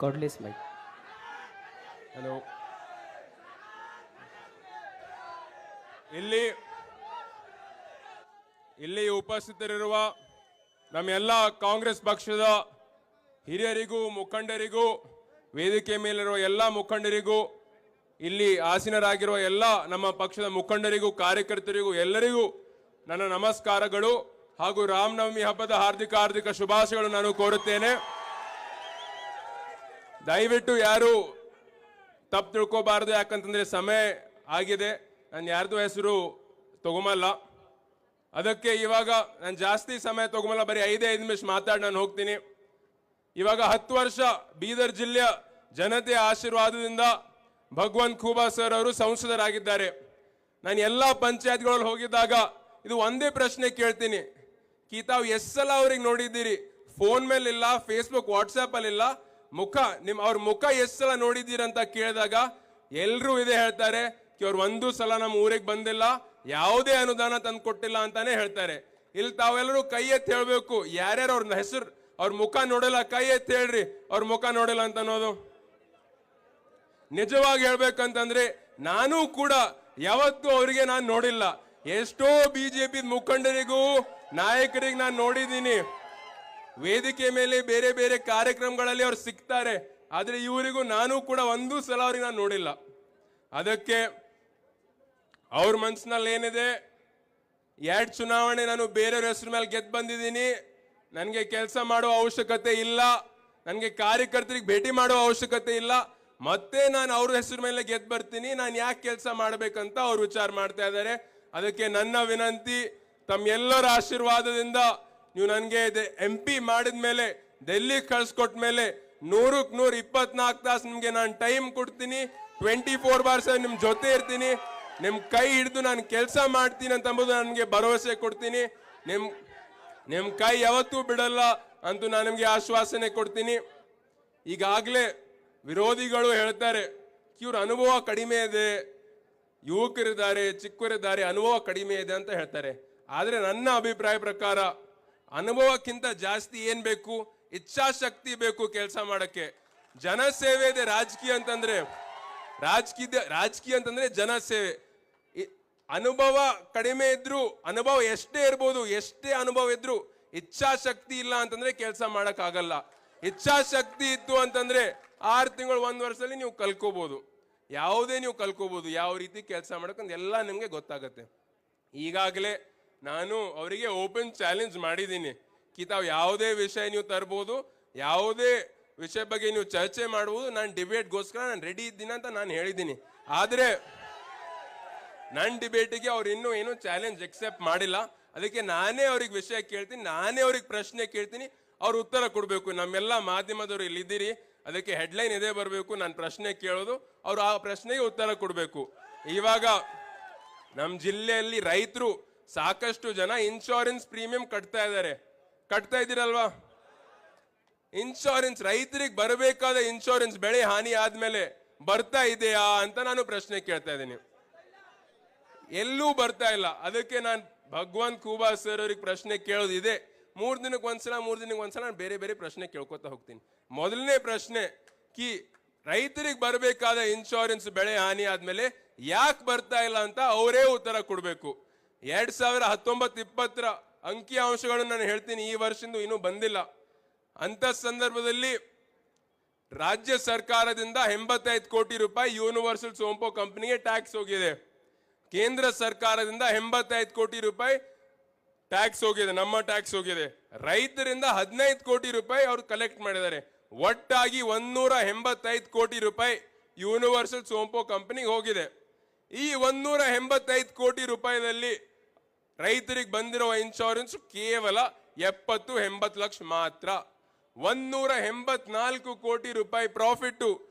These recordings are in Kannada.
Cordless mic. ಹಲೋ. ಇಲ್ಲಿ ಉಪಸ್ಥಿತರಿರುವ ನಮ್ಮೆಲ್ಲ ಕಾಂಗ್ರೆಸ್ ಪಕ್ಷದ ಹಿರಿಯರಿಗೂ ಮುಖಂಡರಿಗೂ ವೇದಿಕೆ ಮೇಲಿರುವ ಎಲ್ಲ ಮುಖಂಡರಿಗೂ ಇಲ್ಲಿ ಆಸೀನರಾಗಿರುವ ಎಲ್ಲ ನಮ್ಮ ಪಕ್ಷದ ಮುಖಂಡರಿಗೂ ಕಾರ್ಯಕರ್ತರಿಗೂ ಎಲ್ಲರಿಗೂ ನನ್ನ ನಮಸ್ಕಾರಗಳು ಹಾಗೂ ರಾಮನವಮಿ ಹಬ್ಬದ ಹಾರ್ದಿಕ ಶುಭಾಶಯಗಳು ನಾನು ಕೋರುತ್ತೇನೆ. ದಯವಿಟ್ಟು ಯಾರು ತಪ್ಪು ತಿಳ್ಕೋಬಾರದು, ಯಾಕಂತಂದ್ರೆ ಸಮಯ ಆಗಿದೆ. ನಾನು ಯಾರ್ದು ಹೆಸರು ತಗೊಂಬಲ್ಲ. ಅದಕ್ಕೆ ಇವಾಗ ನಾನು ಜಾಸ್ತಿ ಸಮಯ ತಗೊಂಬಲ್ಲ, ಬರೀ 5 ನಿಮಿಷ ಮಾತಾಡಿ ನಾನು ಹೋಗ್ತೀನಿ. ಇವಾಗ 10 ವರ್ಷ ಬೀದರ್ ಜಿಲ್ಲೆಯ ಜನತೆಯ ಆಶೀರ್ವಾದದಿಂದ ಭಗವಂತ್ ಖೂಬಾ ಸರ್ ಅವರು ಸಂಸದರಾಗಿದ್ದಾರೆ. ನಾನು ಎಲ್ಲ ಪಂಚಾಯತ್ಗಳಲ್ಲಿ ಹೋಗಿದ್ದಾಗ ಇದು ಒಂದೇ ಪ್ರಶ್ನೆ ಕೇಳ್ತೀನಿ, ತಾವು ಎಷ್ಟು ಸಲ ಅವ್ರಿಗೆ ನೋಡಿದ್ದೀರಿ? ಫೋನ್ ಮೇಲಿಲ್ಲ, ಫೇಸ್ಬುಕ್ ವಾಟ್ಸ್ಆಪ್ ಅಲ್ಲಿ ಇಲ್ಲ, ಅವ್ರ ಮುಖ ಎಷ್ಟು ಸಲ ನೋಡಿದ್ದೀರಿ ಅಂತ ಕೇಳಿದಾಗ ಎಲ್ರೂ ಇದೇ ಹೇಳ್ತಾರೆ, ಅವ್ರು ಒಂದು ಸಲ ನಮ್ಮ ಊರಿಗೆ ಬಂದಿಲ್ಲ, ಯಾವುದೇ ಅನುದಾನ ತಂದು ಕೊಟ್ಟಿಲ್ಲ ಅಂತಾನೆ ಹೇಳ್ತಾರೆ. ಇಲ್ಲಿ ತಾವೆಲ್ಲರೂ ಕೈ ಎತ್ತಿ ಹೇಳ್ಬೇಕು, ಯಾರ್ಯಾರು ಅವ್ರ ಹೆಸರು ಅವ್ರ ಮುಖ ನೋಡಿಲ್ಲ ಕೈ ಎತ್ತಿ ಹೇಳ್ರಿ, ಅವ್ರ ಮುಖ ನೋಡಿಲ್ಲ ಅಂತ ಅನ್ನೋದು. ನಿಜವಾಗಿ ಹೇಳ್ಬೇಕಂತಂದ್ರೆ ನಾನು ಕೂಡ ಯಾವತ್ತೂ ಅವರಿಗೆ ನಾನು ನೋಡಿಲ್ಲ. ಎಷ್ಟೋ ಬಿಜೆಪಿ ಮುಖಂಡರಿಗೂ ನಾಯಕರಿಗೆ ನಾನು ನೋಡಿದ್ದೀನಿ, ವೇದಿಕೆ ಮೇಲೆ ಬೇರೆ ಬೇರೆ ಕಾರ್ಯಕ್ರಮಗಳಲ್ಲಿ ಅವ್ರು ಸಿಗ್ತಾರೆ, ಆದ್ರೆ ಇವರಿಗೂ ನಾನು ಕೂಡ ಒಂದು ಸಲ ಅವ್ರಿಗೆ ನಾನು ನೋಡಿಲ್ಲ. ಅದಕ್ಕೆ ಅವ್ರ ಮನಸ್ಸಿನಲ್ಲಿ ಏನಿದೆ, 2 ಚುನಾವಣೆ ನಾನು ಬೇರೆಯವ್ರ ಹೆಸರು ಮೇಲೆ ಗೆದ್ದು ಬಂದಿದ್ದೀನಿ, ನನಗೆ ಕೆಲಸ ಮಾಡುವ ಅವಶ್ಯಕತೆ ಇಲ್ಲ, ನನಗೆ ಕಾರ್ಯಕರ್ತರಿಗೆ ಭೇಟಿ ಮಾಡುವ ಅವಶ್ಯಕತೆ ಇಲ್ಲ, ಮತ್ತೆ ನಾನು ಅವ್ರ ಹೆಸರು ಮೇಲೆ ಗೆದ್ದು ಬರ್ತೀನಿ, ನಾನು ಯಾಕೆ ಕೆಲಸ ಮಾಡ್ಬೇಕಂತ ಅವ್ರು ವಿಚಾರ ಮಾಡ್ತಾ ಇದ್ದಾರೆ. ಅದಕ್ಕೆ ನನ್ನ ವಿನಂತಿ, ತಮ್ಮೆಲ್ಲರ ಆಶೀರ್ವಾದದಿಂದ ನೀವು ನನಗೆ MP ಮಾಡಿದ ಮೇಲೆ, ಡೆಲ್ಲಿ ಕಳ್ಸಿಕೊಟ್ಟ ಮೇಲೆ 100ಕ್ಕೆ 100 24 ತಾಸು ನಿಮ್ಗೆ ನಾನು ಟೈಮ್ ಕೊಡ್ತೀನಿ, 24/7 ನಿಮ್ ಜೊತೆ ಇರ್ತೀನಿ, ನಿಮ್ ಕೈ ಹಿಡಿದು ನಾನು ಕೆಲಸ ಮಾಡ್ತೀನಿ ಅಂತ ಅಂಬುದು ನನಗೆ ಭರವಸೆ ಕೊಡ್ತೀನಿ. ನಿಮ್ ಕೈ ಯಾವತ್ತೂ ಬಿಡಲ್ಲ ಅಂತೂ ನಾನು ನಿಮ್ಗೆ ಆಶ್ವಾಸನೆ ಕೊಡ್ತೀನಿ. ಈಗಾಗಲೇ ವಿರೋಧಿಗಳು ಹೇಳ್ತಾರೆ ಇವ್ರ ಅನುಭವ ಕಡಿಮೆ ಇದೆ, ಯುವಕರಿದ್ದಾರೆ, ಚಿಕ್ಕವರಿದ್ದಾರೆ, ಅನುಭವ ಕಡಿಮೆ ಇದೆ ಅಂತ ಹೇಳ್ತಾರೆ. ಆದ್ರೆ ನನ್ನ ಅಭಿಪ್ರಾಯ ಪ್ರಕಾರ ಅನುಭವಕ್ಕಿಂತ ಜಾಸ್ತಿ ಏನ್ ಬೇಕು? ಇಚ್ಛಾಶಕ್ತಿ ಬೇಕು ಕೆಲಸ ಮಾಡಕ್ಕೆ. ಜನಸೇವೆ ಇದೆ. ರಾಜಕೀಯ ಅಂತಂದ್ರೆ ಜನಸೇವೆ. ಅನುಭವ ಕಡಿಮೆ ಇದ್ರು, ಅನುಭವ ಎಷ್ಟೇ ಇರ್ಬೋದು, ಎಷ್ಟೇ ಅನುಭವ ಇದ್ರು ಇಚ್ಛಾಶಕ್ತಿ ಇಲ್ಲ ಅಂತಂದ್ರೆ ಕೆಲಸ ಮಾಡಕ್ ಆಗಲ್ಲ. ಇಚ್ಛಾಶಕ್ತಿ ಇತ್ತು ಅಂತಂದ್ರೆ 6 ತಿಂಗಳು 1 ವರ್ಷದಲ್ಲಿ ನೀವು ಕಲ್ಕೋಬಹುದು, ಯಾವುದೇ ನೀವು ಕಲ್ಕೋಬಹುದು, ಯಾವ ರೀತಿ ಕೆಲಸ ಮಾಡಕ್ಕಂತ ಎಲ್ಲ ನಿಮ್ಗೆ ಗೊತ್ತಾಗತ್ತೆ. ಈಗಾಗಲೇ ನಾನು ಅವರಿಗೆ ಓಪನ್ ಚಾಲೆಂಜ್ ಮಾಡಿದ್ದೀನಿ, ತಾವು ಯಾವುದೇ ವಿಷಯ ನೀವು ತರ್ಬೋದು, ಯಾವುದೇ ವಿಷಯ ಬಗ್ಗೆ ನೀವು ಚರ್ಚೆ ಮಾಡಬಹುದು, ನಾನು ಡಿಬೇಟ್ಗೋಸ್ಕರ ನಾನು ರೆಡಿ ಇದ್ದೀನಿ ಅಂತ ನಾನು ಹೇಳಿದ್ದೀನಿ. ಆದ್ರೆ ನನ್ನ ಡಿಬೇಟಿಗೆ ಅವ್ರು ಇನ್ನೂ ಏನು ಚಾಲೆಂಜ್ ಎಕ್ಸೆಪ್ಟ್ ಮಾಡಿಲ್ಲ. ಅದಕ್ಕೆ ನಾನೇ ಅವ್ರಿಗೆ ವಿಷಯ ಕೇಳ್ತೀನಿ, ನಾನೇ ಅವ್ರಿಗೆ ಪ್ರಶ್ನೆ ಕೇಳ್ತೀನಿ, ಅವ್ರು ಉತ್ತರ ಕೊಡಬೇಕು. ನಮ್ಮೆಲ್ಲ ಮಾಧ್ಯಮದವರು ಇಲ್ಲಿದ್ದೀರಿ, ಅದಕ್ಕೆ ಹೆಡ್ಲೈನ್ ಇದೇ ಬರಬೇಕು, ನಾನು ಪ್ರಶ್ನೆ ಕೇಳೋದು, ಅವ್ರು ಆ ಪ್ರಶ್ನೆಗೆ ಉತ್ತರ ಕೊಡಬೇಕು. ಇವಾಗ ನಮ್ಮ ಜಿಲ್ಲೆಯಲ್ಲಿ ರೈತರು ಸಾಕಷ್ಟು ಜನ ಇನ್ಶೂರೆನ್ಸ್ ಪ್ರೀಮಿಯಂ ಕಟ್ತಾ ಇದ್ದೀರಲ್ವಾ? ಇನ್ಶೂರೆನ್ಸ್, ರೈತರಿಗೆ ಬರಬೇಕಾದ ಇನ್ಶೂರೆನ್ಸ್ ಬೆಳೆ ಹಾನಿ ಆದ್ಮೇಲೆ ಬರ್ತಾ ಇದೆಯಾ ಅಂತ ನಾನು ಪ್ರಶ್ನೆ ಕೇಳ್ತಾ ಇದ್ದೀನಿ. ಎಲ್ಲೂ ಬರ್ತಾ ಇಲ್ಲ. ಅದಕ್ಕೆ ನಾನು ಭಗವಂತ್ ಖೂಬಾ ಸರ್ ಅವ್ರಿಗೆ ಪ್ರಶ್ನೆ ಕೇಳೋದು ಇದೆ, 3 ದಿನಕ್ಕೆ ಒಂದ್ಸಲ ನಾನು ಬೇರೆ ಬೇರೆ ಪ್ರಶ್ನೆ ಕೇಳ್ಕೊತಾ ಹೋಗ್ತೀನಿ. ಮೊದಲನೇ ಪ್ರಶ್ನೆ, ರೈತರಿಗೆ ಬರಬೇಕಾದ ಇನ್ಶೂರೆನ್ಸ್ ಬೆಳೆ ಹಾನಿ ಆದ್ಮೇಲೆ ಯಾಕೆ ಬರ್ತಾ ಇಲ್ಲ ಅಂತ ಅವರೇ ಉತ್ತರ ಕೊಡ್ಬೇಕು. 2019-20 ಅಂಕಿ ಅಂಶಗಳನ್ನು ನಾನು ಹೇಳ್ತೀನಿ, ಈ ವರ್ಷದಿಂದ ಇನ್ನೂ ಬಂದಿಲ್ಲ. ಅಂತ ಸಂದರ್ಭದಲ್ಲಿ ರಾಜ್ಯ ಸರ್ಕಾರದಿಂದ 85 ಕೋಟಿ ರೂಪಾಯಿ ಯೂನಿವರ್ಸಲ್ ಸೋಂಪೋ ಕಂಪನಿಗೆ ಟ್ಯಾಕ್ಸ್ ಹೋಗಿದೆ. ಕೇಂದ್ರ ಸರ್ಕಾರದಿಂದ 85 ಕೋಟಿ ರೂಪಾಯಿ ಟ್ಯಾಕ್ಸ್ ಹೋಗಿದೆ, ನಮ್ಮ ಟ್ಯಾಕ್ಸ್ ಹೋಗಿದೆ. ರೈತರಿಂದ 15 ಕೋಟಿ ರೂಪಾಯಿ ಅವ್ರು ಕಲೆಕ್ಟ್ ಮಾಡಿದ್ದಾರೆ. ಒಟ್ಟಾಗಿ 185 ಕೋಟಿ ರೂಪಾಯಿ ಯೂನಿವರ್ಸಲ್ ಸೋಂಪೋ ಕಂಪನಿಗೆ ಹೋಗಿದೆ. ಈ 185 ಕೋಟಿ ರೂಪಾಯಿದಲ್ಲಿ ರೈತರಿಗೆ ಬಂದಿರುವ ಇನ್ಶೂರೆನ್ಸ್ ಕೇವಲ 70-80 ಲಕ್ಷ ಮಾತ್ರ. 184 ಕೋಟಿ ರೂಪಾಯಿ ಪ್ರಾಫಿಟ್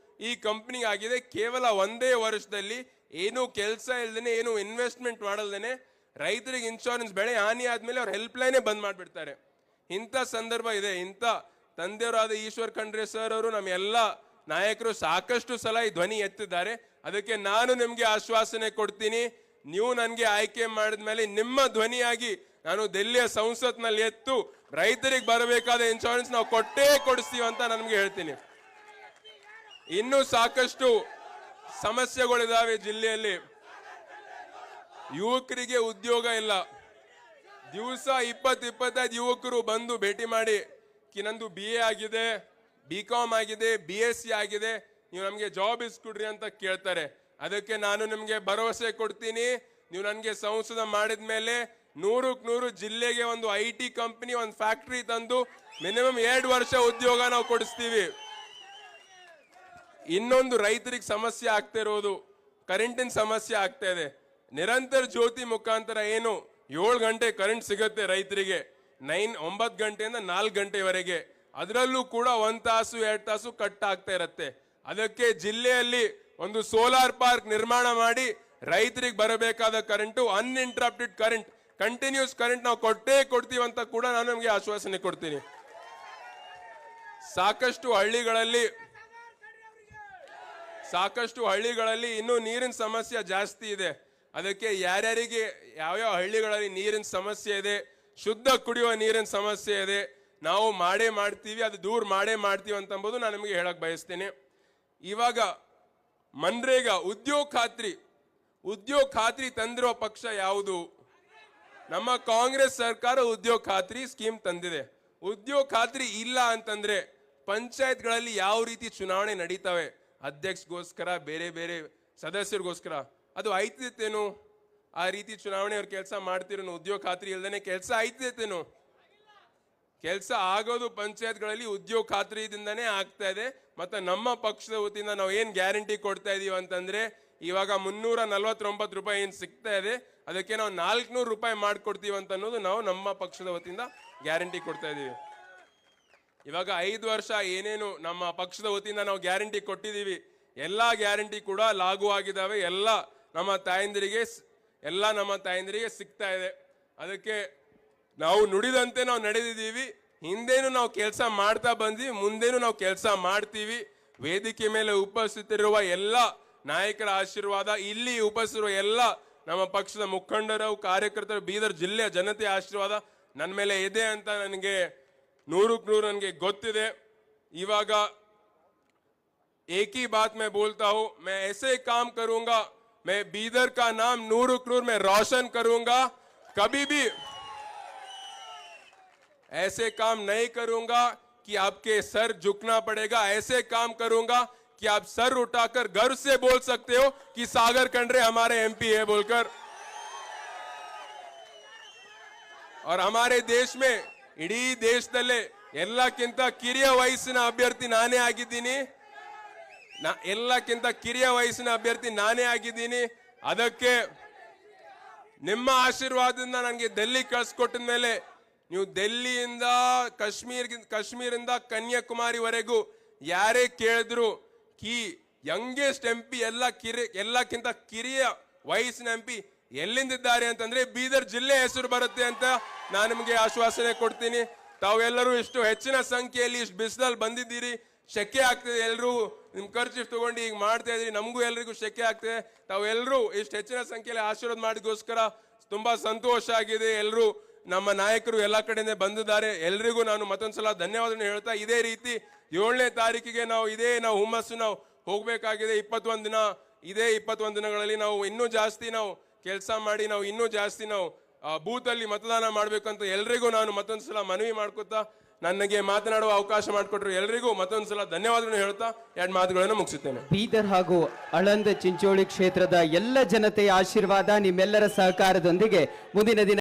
ಈ ಕಂಪನಿಗೆ ಆಗಿದೆ. ಕೇವಲ ಒಂದೇ ವರ್ಷದಲ್ಲಿ ಏನು ಕೆಲಸ ಇಲ್ದೇನೆ, ಏನು ಇನ್ವೆಸ್ಟ್ಮೆಂಟ್ ಮಾಡಲ್ದೇನೆ ರೈತರಿಗೆ ಇನ್ಶೂರೆನ್ಸ್ ಬೆಳೆ ಹಾನಿ ಆದ್ಮೇಲೆ ಅವ್ರ ಹೆಲ್ಪ್ ಲೈನೇ ಬಂದ್ ಮಾಡಿಬಿಡ್ತಾರೆ. ಇಂಥ ಸಂದರ್ಭ ಇದೆ. ಇಂಥ ತಂದೆಯವರಾದ ಈಶ್ವರ್ ಖಂಡ್ರೆ ಸರ್ ಅವರು, ನಮ್ಮ ಎಲ್ಲ ನಾಯಕರು ಸಾಕಷ್ಟು ಸಲ ಈ ಧ್ವನಿ ಎತ್ತಿದ್ದಾರೆ. ಅದಕ್ಕೆ ನಾನು ನಿಮ್ಗೆ ಆಶ್ವಾಸನೆ ಕೊಡ್ತೀನಿ, ನೀವು ನನಗೆ ಆಯ್ಕೆ ಮಾಡಿದ್ಮೇಲೆ ನಿಮ್ಮ ಧ್ವನಿಯಾಗಿ ನಾನು ದೆಹಲಿಯ ಸಂಸತ್ನಲ್ಲಿ ಎತ್ತು ರೈತರಿಗೆ ಬರಬೇಕಾದ ಇನ್ಶೂರೆನ್ಸ್ ನಾವು ಕೊಟ್ಟೇ ಕೊಡಿಸ್ತೀವಿ ಅಂತ ನನಗೆ ಹೇಳ್ತೀನಿ. ಇನ್ನೂ ಸಾಕಷ್ಟು ಸಮಸ್ಯೆಗಳಿದಾವೆ ಜಿಲ್ಲೆಯಲ್ಲಿ. ಯುವಕರಿಗೆ ಉದ್ಯೋಗ ಇಲ್ಲ. ದಿವಸ 20-25 ಯುವಕರು ಬಂದು ಭೇಟಿ ಮಾಡಿ ನಂದು BA ಆಗಿದೆ, BCom ಆಗಿದೆ, BSc ಆಗಿದೆ, ನೀವು ನಮಗೆ ಜಾಬ್ ಇಸ್ಕೊಡ್ರಿ ಅಂತ ಕೇಳ್ತಾರೆ. ಅದಕ್ಕೆ ನಾನು ನಿಮಗೆ ಭರವಸೆ ಕೊಡ್ತೀನಿ, ನೀವು ನನಗೆ ಸಂಸದ ಮಾಡಿದ ಮೇಲೆ 100ಕ್ಕೆ 100 ಜಿಲ್ಲೆಗೆ ಒಂದು IT ಕಂಪನಿ, ಒಂದು ಫ್ಯಾಕ್ಟರಿ ತಂದು ಮಿನಿಮಮ್ 2 ವರ್ಷ ಉದ್ಯೋಗ ನಾವು ಕೊಡಿಸ್ತೀವಿ. ಇನ್ನೊಂದು ರೈತರಿಗೆ ಸಮಸ್ಯೆ ಆಗ್ತಾ ಇರೋದು ಕರೆಂಟಿನ ಸಮಸ್ಯೆ ಆಗ್ತಾ ಇದೆ. ನಿರಂತರ ಜ್ಯೋತಿ ಮುಖಾಂತರ ಏನು 7 ಗಂಟೆ ಕರೆಂಟ್ ಸಿಗುತ್ತೆ ರೈತರಿಗೆ, 9 ಗಂಟೆಯಿಂದ 4 ಗಂಟೆವರೆಗೆ. ಅದರಲ್ಲೂ ಕೂಡ 1 ತಾಸು 2 ತಾಸು ಕಟ್ ಆಗ್ತಾ ಇರತ್ತೆ. ಅದಕ್ಕೆ ಜಿಲ್ಲೆಯಲ್ಲಿ ಒಂದು ಸೋಲಾರ್ ಪಾರ್ಕ್ ನಿರ್ಮಾಣ ಮಾಡಿ ರೈತರಿಗೆ ಬರಬೇಕಾದ current uninterrupted current, continuous current ನಾವು ಕೊಟ್ಟೇ ಕೊಡ್ತೀವಿ ಅಂತ ಕೂಡ ನಾನು ನಿಮಗೆ ಆಶ್ವಾಸನೆ ಕೊಡ್ತೀನಿ. ಸಾಕಷ್ಟು ಹಳ್ಳಿಗಳಲ್ಲಿ ಇನ್ನೂ ನೀರಿನ ಸಮಸ್ಯೆ ಜಾಸ್ತಿ ಇದೆ. ಅದಕ್ಕೆ ಯಾರ್ಯಾರಿಗೆ ಯಾವ್ಯಾವ ಹಳ್ಳಿಗಳಲ್ಲಿ ನೀರಿನ ಸಮಸ್ಯೆ ಇದೆ, ಶುದ್ಧ ಕುಡಿಯುವ ನೀರಿನ ಸಮಸ್ಯೆ ಇದೆ, ನಾವು ಮಾಡೇ ಮಾಡ್ತೀವಿ, ಅದು ದೂರ ಮಾಡೇ ಮಾಡ್ತೀವಿ ಅಂತಂಬೋದು ನಾನು ನಿಮಗೆ ಹೇಳಕ್ ಬಯಸ್ತೇನೆ. ಇವಾಗ ಮನ್ರೇಗಾ ಉದ್ಯೋಗ ಖಾತ್ರಿ ತಂದಿರೋ ಪಕ್ಷ ಯಾವುದು? ನಮ್ಮ ಕಾಂಗ್ರೆಸ್ ಸರ್ಕಾರ ಉದ್ಯೋಗ ಖಾತ್ರಿ ಸ್ಕೀಮ್ ತಂದಿದೆ. ಉದ್ಯೋಗ ಖಾತ್ರಿ ಇಲ್ಲ ಅಂತಂದ್ರೆ ಪಂಚಾಯತ್ಗಳಲ್ಲಿ ಯಾವ ರೀತಿ ಚುನಾವಣೆ ನಡೀತವೆ, ಅಧ್ಯಕ್ಷಗೋಸ್ಕರ ಬೇರೆ ಬೇರೆ ಸದಸ್ಯರಿಗೋಸ್ಕರ, ಅದು ಆಯ್ತೇನು? ಆ ರೀತಿ ಚುನಾವಣೆ ಅವ್ರ ಕೆಲಸ ಮಾಡ್ತಿರೋ ಉದ್ಯೋಗ ಖಾತ್ರಿ ಇಲ್ದೇನೆ ಕೆಲಸ ಆಯ್ತೇನು? ಕೆಲಸ ಆಗೋದು ಪಂಚಾಯತ್ಗಳಲ್ಲಿ ಉದ್ಯೋಗ ಖಾತ್ರಿಯಿಂದನೇ ಆಗ್ತಾ ಇದೆ. ಮತ್ತೆ ನಮ್ಮ ಪಕ್ಷದ ವತಿಯಿಂದ ನಾವು ಏನ್ ಗ್ಯಾರಂಟಿ ಕೊಡ್ತಾ ಇದೀವಿ ಅಂತಂದ್ರೆ, ಇವಾಗ 349 ರೂಪಾಯಿ ಏನ್ ಸಿಗ್ತಾ ಇದೆ ಅದಕ್ಕೆ ನಾವು 400 ರೂಪಾಯಿ ಮಾಡ್ಕೊಡ್ತೀವಿ ಅಂತ ಅನ್ನೋದು ನಾವು ನಮ್ಮ ಪಕ್ಷದ ವತಿಯಿಂದ ಗ್ಯಾರಂಟಿ ಕೊಡ್ತಾ ಇದೀವಿ. ಇವಾಗ 5 ವರ್ಷ ಏನೇನು ನಮ್ಮ ಪಕ್ಷದ ವತಿಯಿಂದ ನಾವು ಗ್ಯಾರಂಟಿ ಕೊಟ್ಟಿದ್ದೀವಿ, ಎಲ್ಲಾ ಗ್ಯಾರಂಟಿ ಕೂಡ ಲಾಗೂ ಆಗಿದ್ದಾವೆ. ಎಲ್ಲ ನಮ್ಮ ತಾಯಂದಿರಿಗೆ ಸಿಗ್ತಾ ಇದೆ. ಅದಕ್ಕೆ ನಾವು ನುಡಿದಂತೆ ನಾವು ನಡೆದಿದ್ದೀವಿ. ಹಿಂದೇನು ನಾವು ಕೆಲಸ ಮಾಡ್ತಾ ಬಂದ್ವಿ, ಮುಂದೇನು ನಾವು ಕೆಲಸ ಮಾಡ್ತೀವಿ. ವೇದಿಕೆ ಮೇಲೆ ಉಪಸ್ಥಿತರಿರುವ ಎಲ್ಲ ನಾಯಕರ ಆಶೀರ್ವಾದ, ಇಲ್ಲಿ ಉಪಸ್ಥಿತರುವ ಎಲ್ಲ ನಮ್ಮ ಪಕ್ಷದ ಮುಖಂಡರು, ಕಾರ್ಯಕರ್ತರು, ಬೀದರ್ ಜಿಲ್ಲೆಯ ಜನತೆಯ ಆಶೀರ್ವಾದ ನನ್ನ ಮೇಲೆ ಇದೆ ಅಂತ ನನಗೆ 100ಕ್ಕೆ 100 ನನಗೆ ಗೊತ್ತಿದೆ. ಇವಾಗ एक ही बात मैं बोलता हूं, मैं ऐसे काम करूंगा, मैं बीदर का नाम 100ಕ್ಕೆ 100 में रोशन करूंगा. कभी भी ऐसे काम नहीं करूंगा कि आपके सर झुकना पड़ेगा. ऐसे काम करूंगा कि आप सर उठाकर गर्व से बोल सकते हो कि सागर खंडरे हमारे MP है बोलकर. और हमारे देश में इडी देशदल्ले ಎಲ್ಲಕ್ಕಿಂತ ಕಿರಿಯ ವಯಸ್ಸಿನ ಅಭ್ಯರ್ಥಿ ನಾನೇ ಆಗಿದ್ದೀನಿ. ಎಲ್ಲಕ್ಕಿಂತ ಕಿರಿಯ ವಯಸ್ಸಿನ ಅಭ್ಯರ್ಥಿ ನಾನೇ ಆಗಿದ್ದೀನಿ. ಅದಕ್ಕೆ ನಿಮ್ಮ ಆಶೀರ್ವಾದದಿಂದ ನನಗೆ ಡೆಲ್ಲಿ ಕಳಿಸ್ಕೊಟ್ಟಿದ ಮೇಲೆ ನೀವು ಡೆಲ್ಲಿಯಿಂದ ಕಾಶ್ಮೀರಿಂದ ಕನ್ಯಾಕುಮಾರಿವರೆಗೂ ಯಾರೇ ಕೇಳಿದ್ರು ಕಿ ಯಂಗೆಸ್ಟ್ MP ಎಲ್ಲಕ್ಕಿಂತ ಕಿರಿಯ ವಯಸ್ಸಿನ MP ಎಲ್ಲಿಂದಿದ್ದಾರೆ ಅಂತಂದ್ರೆ ಬೀದರ್ ಜಿಲ್ಲೆ ಹೆಸರು ಬರುತ್ತೆ ಅಂತ ನಾನು ನಿಮಗೆ ಆಶ್ವಾಸನೆ ಕೊಡ್ತೀನಿ. ತಾವೆಲ್ಲರೂ ಇಷ್ಟು ಹೆಚ್ಚಿನ ಸಂಖ್ಯೆಯಲ್ಲಿ ಇಷ್ಟು ಬಿಸಿಲಲ್ಲಿ ಬಂದಿದ್ದೀರಿ, ಶೆಕೆ ಆಗ್ತದೆ, ಎಲ್ಲರೂ ನಿಮ್ ಖರ್ಚು ತಗೊಂಡು ಈಗ ಮಾಡ್ತಾ ಇದ್ರಿ, ನಮಗೂ ಎಲ್ರಿಗೂ ಶೆಕೆ ಆಗ್ತದೆ. ತಾವೆಲ್ಲರೂ ಇಷ್ಟು ಹೆಚ್ಚಿನ ಸಂಖ್ಯೆಯಲ್ಲಿ ಆಶೀರ್ವಾದ ಮಾಡಿಗೋಸ್ಕರ ತುಂಬಾ ಸಂತೋಷ ಆಗಿದೆ. ಎಲ್ಲರೂ ನಮ್ಮ ನಾಯಕರು ಎಲ್ಲ ಕಡೆಯಿಂದ ಬಂದಿದ್ದಾರೆ. ಎಲ್ರಿಗೂ ನಾನು ಮತ್ತೊಂದ್ಸಲ ಧನ್ಯವಾದ ಹೇಳ್ತಾ, ಇದೇ ರೀತಿ 7ನೇ ತಾರೀಕಿಗೆ ನಾವು ಹುಮ್ಮಸ್ಸು ನಾವು ಹೋಗ್ಬೇಕಾಗಿದೆ. 21 ದಿನ, ಇದೇ 21 ದಿನಗಳಲ್ಲಿ ನಾವು ಇನ್ನೂ ಜಾಸ್ತಿ ನಾವು ಕೆಲಸ ಮಾಡಿ ನಾವು ಇನ್ನೂ ಜಾಸ್ತಿ ನಾವು ಬೂತ್ ಅಲ್ಲಿ ಮತದಾನ ಮಾಡ್ಬೇಕಂತ ಎಲ್ರಿಗೂ ನಾನು ಮತ್ತೊಂದ್ಸಲ ಮನವಿ ಮಾಡ್ಕೊತಾ ನನಗೆ ಮಾತನಾಡುವ ಅವಕಾಶ ಮಾಡಿಕೊಟ್ರು ಎಲ್ರಿಗೂ ಮತ್ತೊಂದ್ಸಲ ಧನ್ಯವಾದಗಳನ್ನು ಹೇಳ್ತಾ 2 ಮಾತುಗಳನ್ನು ಮುಗಿಸುತ್ತೇನೆ. ಬೀದರ್ ಹಾಗೂ ಆಳಂದ ಚಿಂಚೋಳಿ ಕ್ಷೇತ್ರದ ಎಲ್ಲ ಜನತೆಯ ಆಶೀರ್ವಾದ ನಿಮ್ಮೆಲ್ಲರ ಸಹಕಾರದೊಂದಿಗೆ ಮುಂದಿನ ದಿನ